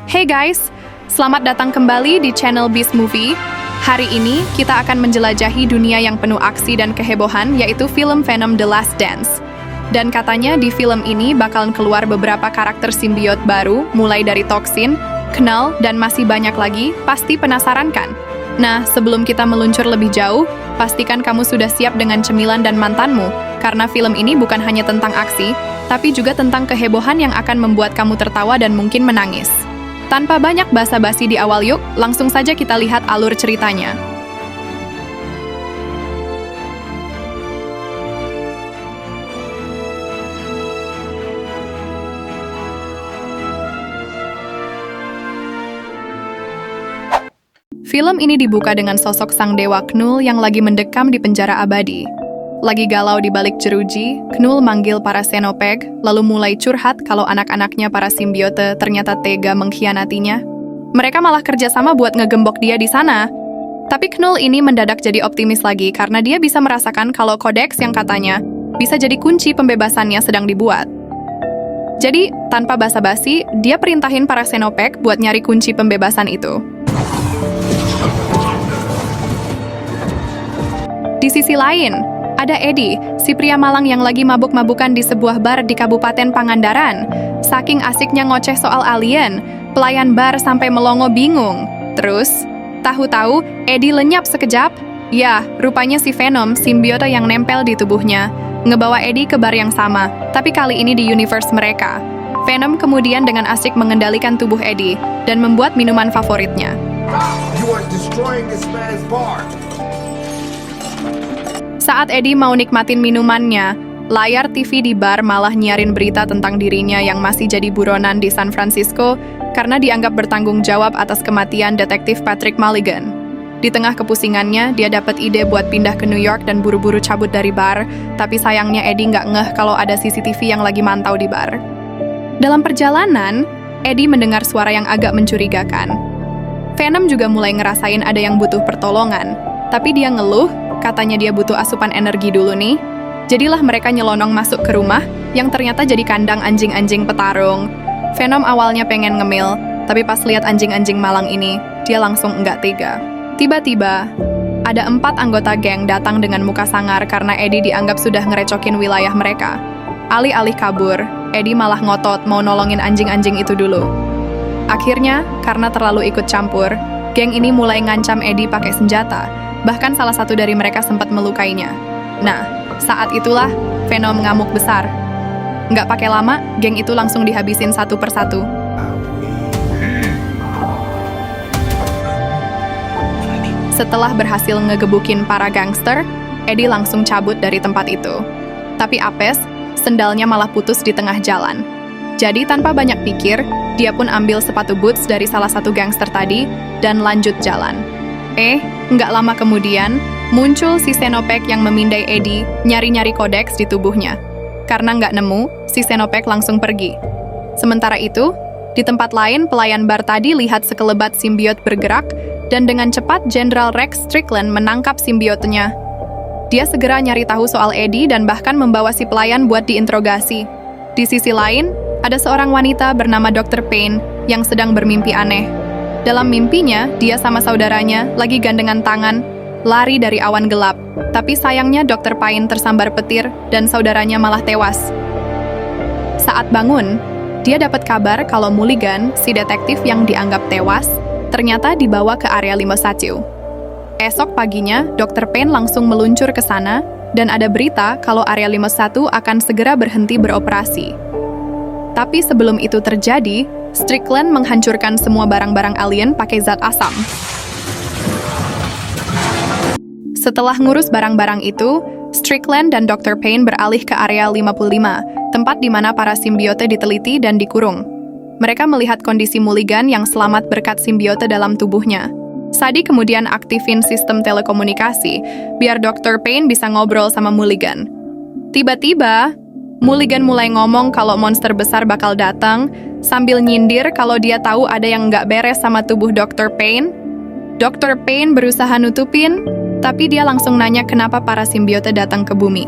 Hey guys, selamat datang kembali di channel Beast Movie. Hari ini kita akan menjelajahi dunia yang penuh aksi dan kehebohan, yaitu film Venom The Last Dance. Dan katanya di film ini bakalan keluar beberapa karakter simbiot baru, mulai dari Toxin, Knull, dan masih banyak lagi. Pasti penasaran kan? Nah, sebelum kita meluncur lebih jauh, pastikan kamu sudah siap dengan cemilan dan mantanmu, karena film ini bukan hanya tentang aksi, tapi juga tentang kehebohan yang akan membuat kamu tertawa dan mungkin menangis. Tanpa banyak basa-basi di awal yuk, langsung saja kita lihat alur ceritanya. Film ini dibuka dengan sosok sang dewa Knull yang lagi mendekam di penjara abadi. Lagi galau di balik jeruji, Knull manggil para Xenopeg, lalu mulai curhat kalau anak-anaknya para simbiote ternyata tega mengkhianatinya. Mereka malah kerjasama buat ngegembok dia di sana. Tapi Knull ini mendadak jadi optimis lagi karena dia bisa merasakan kalau kodeks yang katanya bisa jadi kunci pembebasannya sedang dibuat. Jadi, tanpa basa-basi, dia perintahin para Xenopeg buat nyari kunci pembebasan itu. Di sisi lain, ada Eddie, si pria malang yang lagi mabuk-mabukan di sebuah bar di Kabupaten Pangandaran. Saking asiknya ngoceh soal alien, pelayan bar sampai melongo bingung. Terus, tahu-tahu Eddie lenyap sekejap. Ya, rupanya si Venom, simbiota yang nempel di tubuhnya, ngebawa Eddie ke bar yang sama, tapi kali ini di universe mereka. Venom kemudian dengan asik mengendalikan tubuh Eddie dan membuat minuman favoritnya. You are destroying this man's bar. Saat Eddie mau nikmatin minumannya, layar TV di bar malah nyiarin berita tentang dirinya yang masih jadi buronan di San Francisco karena dianggap bertanggung jawab atas kematian detektif Patrick Mulligan. Di tengah kepusingannya, dia dapat ide buat pindah ke New York dan buru-buru cabut dari bar, tapi sayangnya Eddie nggak ngeh kalau ada CCTV yang lagi mantau di bar. Dalam perjalanan, Eddie mendengar suara yang agak mencurigakan. Venom juga mulai ngerasain ada yang butuh pertolongan, tapi dia ngeluh, katanya dia butuh asupan energi dulu nih. Jadilah mereka nyelonong masuk ke rumah yang ternyata jadi kandang anjing-anjing petarung. Venom awalnya pengen ngemil, tapi pas lihat anjing-anjing malang ini, dia langsung enggak tega. Tiba-tiba, ada 4 anggota geng datang dengan muka sangar karena Eddie dianggap sudah ngerecokin wilayah mereka. Alih-alih kabur, Eddie malah ngotot mau nolongin anjing-anjing itu dulu. Akhirnya, karena terlalu ikut campur, geng ini mulai ngancam Eddie pakai senjata. Bahkan salah satu dari mereka sempat melukainya. Nah, saat itulah Venom ngamuk besar. Nggak pakai lama, geng itu langsung dihabisin satu persatu. Setelah berhasil ngegebukin para gangster, Eddie langsung cabut dari tempat itu. Tapi apes, sendalnya malah putus di tengah jalan. Jadi tanpa banyak pikir, dia pun ambil sepatu boots dari salah satu gangster tadi dan lanjut jalan. Nggak lama kemudian, muncul si Xenopeg yang memindai Eddie nyari-nyari kodeks di tubuhnya. Karena nggak nemu, si Xenopeg langsung pergi. Sementara itu, di tempat lain pelayan bar tadi lihat sekelebat simbiot bergerak, dan dengan cepat Jenderal Rex Strickland menangkap simbiotnya. Dia segera nyari tahu soal Eddie dan bahkan membawa si pelayan buat diinterogasi. Di sisi lain, ada seorang wanita bernama Dr. Payne yang sedang bermimpi aneh. Dalam mimpinya, dia sama saudaranya lagi gandengan tangan, lari dari awan gelap. Tapi sayangnya Dr. Payne tersambar petir dan saudaranya malah tewas. Saat bangun, dia dapat kabar kalau Mulligan, si detektif yang dianggap tewas, ternyata dibawa ke area Limosatio. Esok paginya, Dr. Payne langsung meluncur ke sana dan ada berita kalau area Limosatio akan segera berhenti beroperasi. Tapi sebelum itu terjadi, Strickland menghancurkan semua barang-barang alien pakai zat asam. Setelah ngurus barang-barang itu, Strickland dan Dr. Payne beralih ke area 55, tempat di mana para simbiote diteliti dan dikurung. Mereka melihat kondisi Mulligan yang selamat berkat simbiote dalam tubuhnya. Sadie kemudian aktifin sistem telekomunikasi, biar Dr. Payne bisa ngobrol sama Mulligan. Tiba-tiba, Mulligan mulai ngomong kalau monster besar bakal datang, sambil nyindir kalau dia tahu ada yang nggak beres sama tubuh Dr. Payne. Dr. Payne berusaha nutupin, tapi dia langsung nanya kenapa para simbiote datang ke bumi.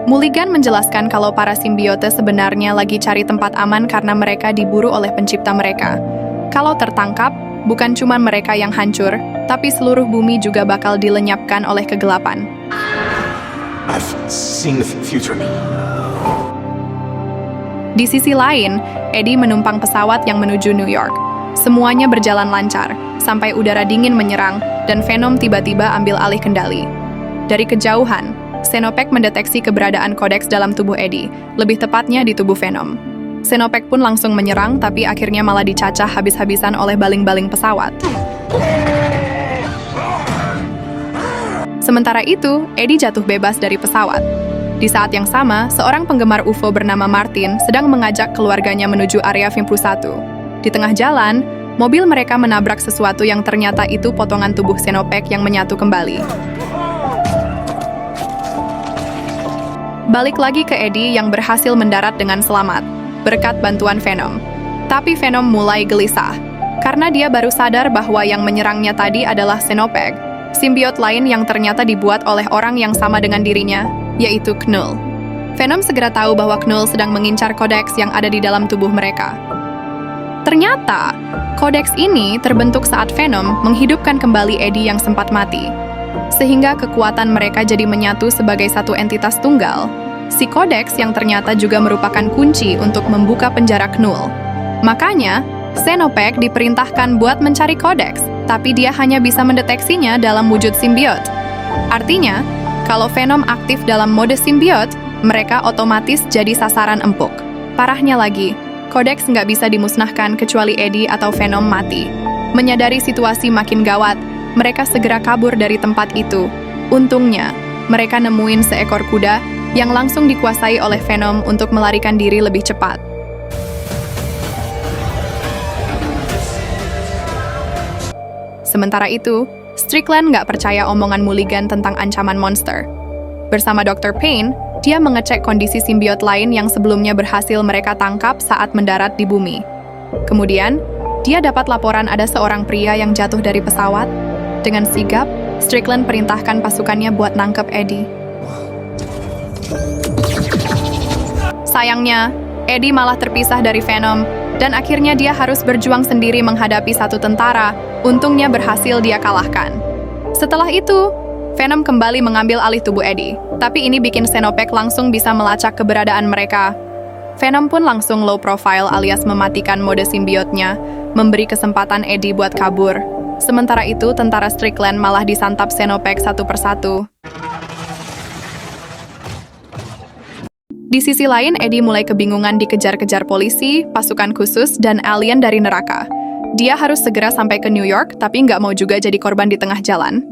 Mulligan menjelaskan kalau para simbiote sebenarnya lagi cari tempat aman karena mereka diburu oleh pencipta mereka. Kalau tertangkap, bukan cuma mereka yang hancur, tapi seluruh bumi juga bakal dilenyapkan oleh kegelapan. I've seen the future. Di sisi lain, Eddie menumpang pesawat yang menuju New York. Semuanya berjalan lancar, sampai udara dingin menyerang, dan Venom tiba-tiba ambil alih kendali. Dari kejauhan, Xenopek mendeteksi keberadaan Codex dalam tubuh Eddie, lebih tepatnya di tubuh Venom. Xenopek pun langsung menyerang, tapi akhirnya malah dicacah habis-habisan oleh baling-baling pesawat. Sementara itu, Eddie jatuh bebas dari pesawat. Di saat yang sama, seorang penggemar UFO bernama Martin sedang mengajak keluarganya menuju area 51. Di tengah jalan, mobil mereka menabrak sesuatu yang ternyata itu potongan tubuh Xenopek yang menyatu kembali. Balik lagi ke Eddie yang berhasil mendarat dengan selamat, berkat bantuan Venom. Tapi Venom mulai gelisah, karena dia baru sadar bahwa yang menyerangnya tadi adalah Xenopek, simbiot lain yang ternyata dibuat oleh orang yang sama dengan dirinya, yaitu Knull. Venom segera tahu bahwa Knull sedang mengincar Codex yang ada di dalam tubuh mereka. Ternyata, Codex ini terbentuk saat Venom menghidupkan kembali Eddie yang sempat mati. Sehingga kekuatan mereka jadi menyatu sebagai satu entitas tunggal. Si Codex yang ternyata juga merupakan kunci untuk membuka penjara Knull. Makanya, Xenopek diperintahkan buat mencari Codex, tapi dia hanya bisa mendeteksinya dalam wujud simbiot. Artinya, kalau Venom aktif dalam mode simbiot, mereka otomatis jadi sasaran empuk. Parahnya lagi, Codex nggak bisa dimusnahkan kecuali Eddie atau Venom mati. Menyadari situasi makin gawat, mereka segera kabur dari tempat itu. Untungnya, mereka nemuin seekor kuda yang langsung dikuasai oleh Venom untuk melarikan diri lebih cepat. Sementara itu, Strickland nggak percaya omongan Mulligan tentang ancaman monster. Bersama Dr. Payne, dia mengecek kondisi simbiot lain yang sebelumnya berhasil mereka tangkap saat mendarat di bumi. Kemudian, dia dapat laporan ada seorang pria yang jatuh dari pesawat. Dengan sigap, Strickland perintahkan pasukannya buat nangkep Eddie. Sayangnya, Eddie malah terpisah dari Venom, dan akhirnya dia harus berjuang sendiri menghadapi satu tentara. Untungnya berhasil dia kalahkan. Setelah itu, Venom kembali mengambil alih tubuh Eddie, tapi ini bikin Xenopek langsung bisa melacak keberadaan mereka. Venom pun langsung low profile alias mematikan mode simbiotnya, memberi kesempatan Eddie buat kabur. Sementara itu, tentara Strickland malah disantap Xenopek satu persatu. Di sisi lain, Eddie mulai kebingungan dikejar-kejar polisi, pasukan khusus, dan alien dari neraka. Dia harus segera sampai ke New York, tapi nggak mau juga jadi korban di tengah jalan.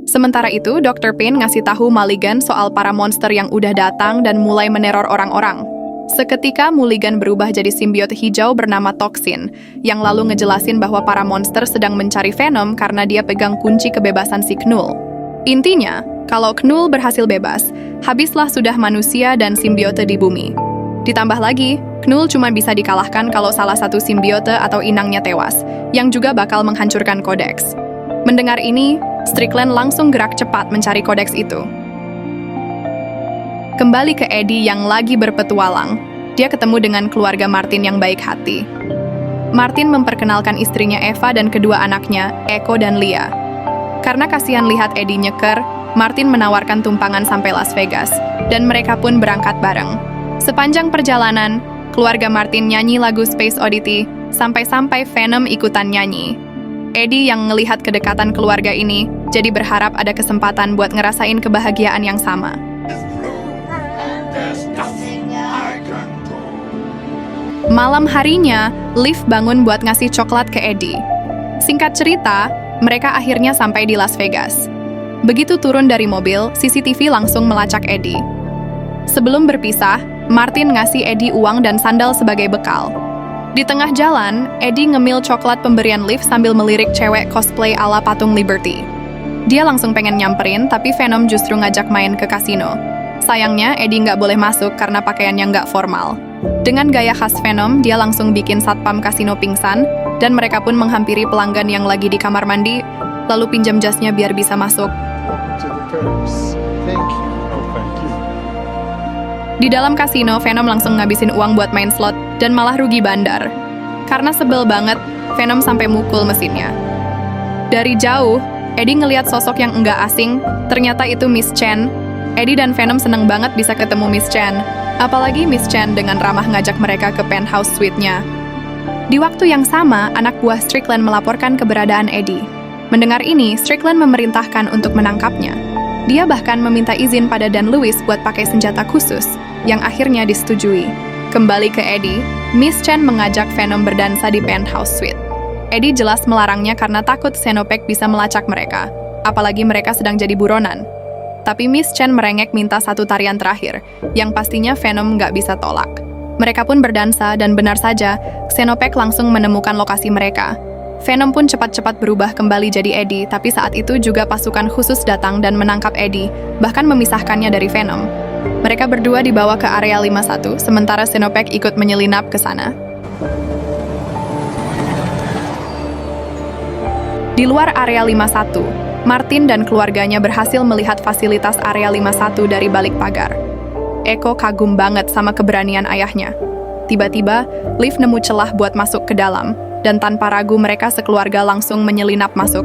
Sementara itu, Dr. Payne ngasih tahu Mulligan soal para monster yang udah datang dan mulai meneror orang-orang. Seketika, Mulligan berubah jadi simbiot hijau bernama Toxin, yang lalu ngejelasin bahwa para monster sedang mencari Venom karena dia pegang kunci kebebasan si Knull. Intinya, kalau Knull berhasil bebas, habislah sudah manusia dan simbiote di bumi. Ditambah lagi, Knull cuma bisa dikalahkan kalau salah satu simbiote atau inangnya tewas, yang juga bakal menghancurkan Codex. Mendengar ini, Strickland langsung gerak cepat mencari Codex itu. Kembali ke Eddie yang lagi berpetualang, dia ketemu dengan keluarga Martin yang baik hati. Martin memperkenalkan istrinya Eva dan kedua anaknya, Echo dan Lia. Karena kasihan lihat Eddie nyeker, Martin menawarkan tumpangan sampai Las Vegas, dan mereka pun berangkat bareng. Sepanjang perjalanan, keluarga Martin nyanyi lagu Space Oddity, sampai-sampai Venom ikutan nyanyi. Eddie yang ngelihat kedekatan keluarga ini, jadi berharap ada kesempatan buat ngerasain kebahagiaan yang sama. Malam harinya, Liv bangun buat ngasih coklat ke Eddie. Singkat cerita, mereka akhirnya sampai di Las Vegas. Begitu turun dari mobil, CCTV langsung melacak Eddie. Sebelum berpisah, Martin ngasih Eddie uang dan sandal sebagai bekal. Di tengah jalan, Eddie ngemil coklat pemberian Liv sambil melirik cewek cosplay ala patung Liberty. Dia langsung pengen nyamperin, tapi Venom justru ngajak main ke kasino. Sayangnya, Eddie nggak boleh masuk karena pakaiannya nggak formal. Dengan gaya khas Venom, dia langsung bikin satpam kasino pingsan, dan mereka pun menghampiri pelanggan yang lagi di kamar mandi, lalu pinjam jasnya biar bisa masuk. Di dalam kasino, Venom langsung ngabisin uang buat main slot, dan malah rugi bandar. Karena sebel banget, Venom sampai mukul mesinnya. Dari jauh, Eddie ngelihat sosok yang enggak asing, ternyata itu Miss Chen. Eddie dan Venom seneng banget bisa ketemu Miss Chen. Apalagi Miss Chen dengan ramah ngajak mereka ke penthouse suite-nya. Di waktu yang sama, anak buah Strickland melaporkan keberadaan Eddie. Mendengar ini, Strickland memerintahkan untuk menangkapnya. Dia bahkan meminta izin pada Dan Lewis buat pakai senjata khusus, yang akhirnya disetujui. Kembali ke Eddie, Miss Chen mengajak Venom berdansa di penthouse suite. Eddie jelas melarangnya karena takut Xenopek bisa melacak mereka, apalagi mereka sedang jadi buronan. Tapi Miss Chen merengek minta satu tarian terakhir, yang pastinya Venom nggak bisa tolak. Mereka pun berdansa dan benar saja, Xenopek langsung menemukan lokasi mereka. Venom pun cepat-cepat berubah kembali jadi Eddie, tapi saat itu juga pasukan khusus datang dan menangkap Eddie, bahkan memisahkannya dari Venom. Mereka berdua dibawa ke area 51, sementara Xenopek ikut menyelinap ke sana. Di luar area 51, Martin dan keluarganya berhasil melihat fasilitas area 51 dari balik pagar. Eko kagum banget sama keberanian ayahnya. Tiba-tiba, Liv nemu celah buat masuk ke dalam, dan tanpa ragu mereka sekeluarga langsung menyelinap masuk.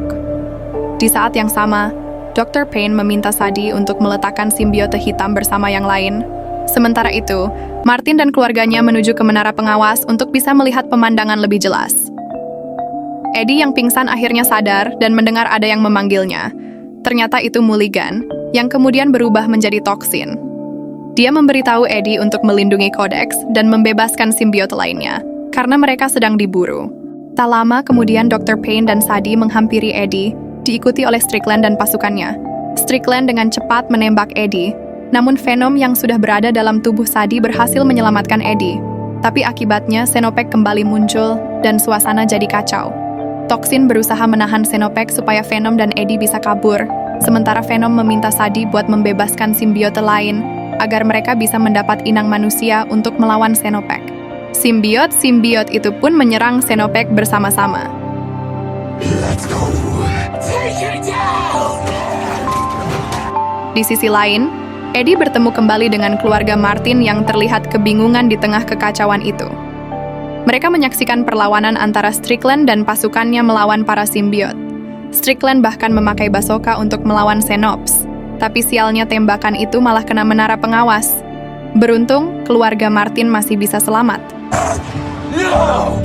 Di saat yang sama, Dr. Payne meminta Sadie untuk meletakkan simbiote hitam bersama yang lain. Sementara itu, Martin dan keluarganya menuju ke menara pengawas untuk bisa melihat pemandangan lebih jelas. Eddie yang pingsan akhirnya sadar dan mendengar ada yang memanggilnya. Ternyata itu Mulligan, yang kemudian berubah menjadi toksin. Dia memberitahu Eddie untuk melindungi Codex dan membebaskan simbiote lainnya, karena mereka sedang diburu. Tak lama kemudian Dr. Payne dan Sadie menghampiri Eddie, diikuti oleh Strickland dan pasukannya. Strickland dengan cepat menembak Eddie, namun Venom yang sudah berada dalam tubuh Sadie berhasil menyelamatkan Eddie. Tapi akibatnya Xenopek kembali muncul dan suasana jadi kacau. Toksin berusaha menahan Xenopek supaya Venom dan Eddie bisa kabur, sementara Venom meminta Sadie buat membebaskan simbiote lain agar mereka bisa mendapat inang manusia untuk melawan Xenopek. Simbiot itu pun menyerang Xenopek bersama-sama. Let's go. Take her down. Di sisi lain, Eddie bertemu kembali dengan keluarga Martin yang terlihat kebingungan di tengah kekacauan itu. Mereka menyaksikan perlawanan antara Strickland dan pasukannya melawan para simbiot. Strickland bahkan memakai bazooka untuk melawan Xenops, tapi sialnya tembakan itu malah kena menara pengawas. Beruntung, keluarga Martin masih bisa selamat. No!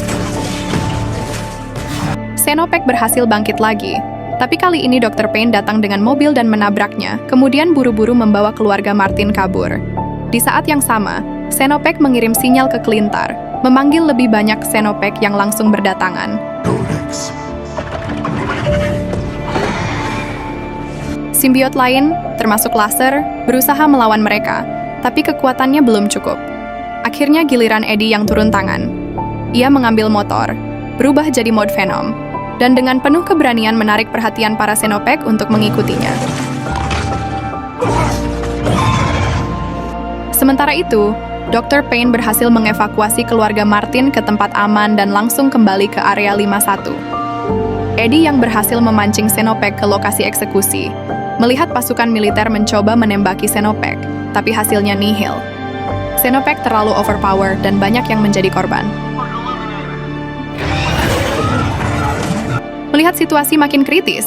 Xenopek berhasil bangkit lagi, tapi kali ini Dr. Payne datang dengan mobil dan menabraknya, kemudian buru-buru membawa keluarga Martin kabur. Di saat yang sama, Xenopek mengirim sinyal ke Clintar, memanggil lebih banyak Xenopek yang langsung berdatangan. Codex. Simbiot lain, termasuk laser, berusaha melawan mereka, tapi kekuatannya belum cukup. Akhirnya giliran Eddie yang turun tangan. Ia mengambil motor, berubah jadi mode Venom, dan dengan penuh keberanian menarik perhatian para Xenopek untuk mengikutinya. Sementara itu, Dr. Payne berhasil mengevakuasi keluarga Martin ke tempat aman dan langsung kembali ke area 51. Eddie yang berhasil memancing Xenopek ke lokasi eksekusi, melihat pasukan militer mencoba menembaki Xenopek, tapi hasilnya nihil. Xenopek terlalu overpower dan banyak yang menjadi korban. Melihat situasi makin kritis,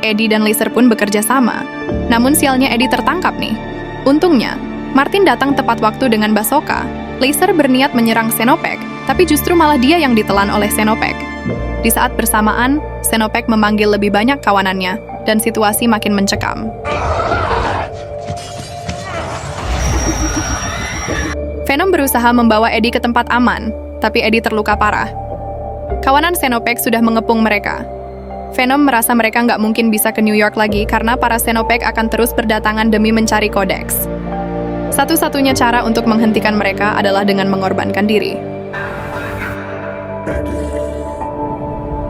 Eddie dan Laser pun bekerja sama. Namun sialnya Eddie tertangkap nih. Untungnya, Martin datang tepat waktu dengan bazooka. Laser berniat menyerang Xenopek, tapi justru malah dia yang ditelan oleh Xenopek. Di saat bersamaan, Xenopek memanggil lebih banyak kawanannya, dan situasi makin mencekam. Venom berusaha membawa Eddie ke tempat aman, tapi Eddie terluka parah. Kawanan Xenopek sudah mengepung mereka. Venom merasa mereka nggak mungkin bisa ke New York lagi karena para Xenopek akan terus berdatangan demi mencari Codex. Satu-satunya cara untuk menghentikan mereka adalah dengan mengorbankan diri.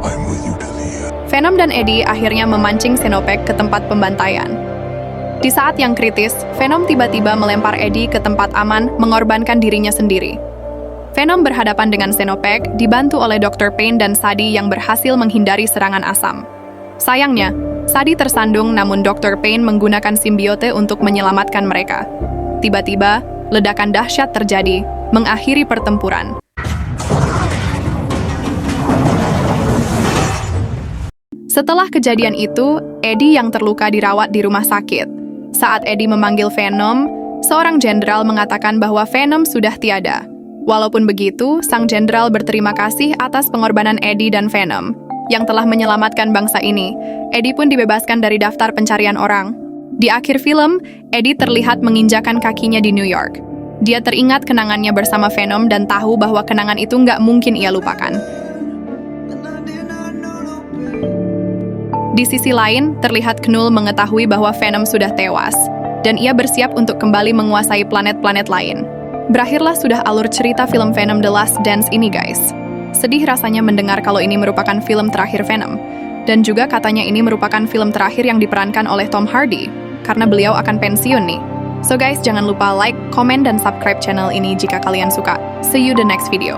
I'm with you to the end. Venom dan Eddie akhirnya memancing Xenopek ke tempat pembantaian. Di saat yang kritis, Venom tiba-tiba melempar Eddie ke tempat aman, mengorbankan dirinya sendiri. Venom berhadapan dengan Xenopek, dibantu oleh Dr. Payne dan Sadie yang berhasil menghindari serangan asam. Sayangnya, Sadie tersandung namun Dr. Payne menggunakan simbiote untuk menyelamatkan mereka. Tiba-tiba, ledakan dahsyat terjadi, mengakhiri pertempuran. Setelah kejadian itu, Eddie yang terluka dirawat di rumah sakit. Saat Eddie memanggil Venom, seorang jenderal mengatakan bahwa Venom sudah tiada. Walaupun begitu, sang jenderal berterima kasih atas pengorbanan Eddie dan Venom yang telah menyelamatkan bangsa ini. Eddie pun dibebaskan dari daftar pencarian orang. Di akhir film, Eddie terlihat menginjakan kakinya di New York. Dia teringat kenangannya bersama Venom dan tahu bahwa kenangan itu nggak mungkin ia lupakan. Di sisi lain, terlihat Knull mengetahui bahwa Venom sudah tewas, dan ia bersiap untuk kembali menguasai planet-planet lain. Berakhirlah sudah alur cerita film Venom The Last Dance ini, guys. Sedih rasanya mendengar kalau ini merupakan film terakhir Venom. Dan juga katanya ini merupakan film terakhir yang diperankan oleh Tom Hardy, karena beliau akan pensiun nih. So guys, jangan lupa like, komen, dan subscribe channel ini jika kalian suka. See you the next video.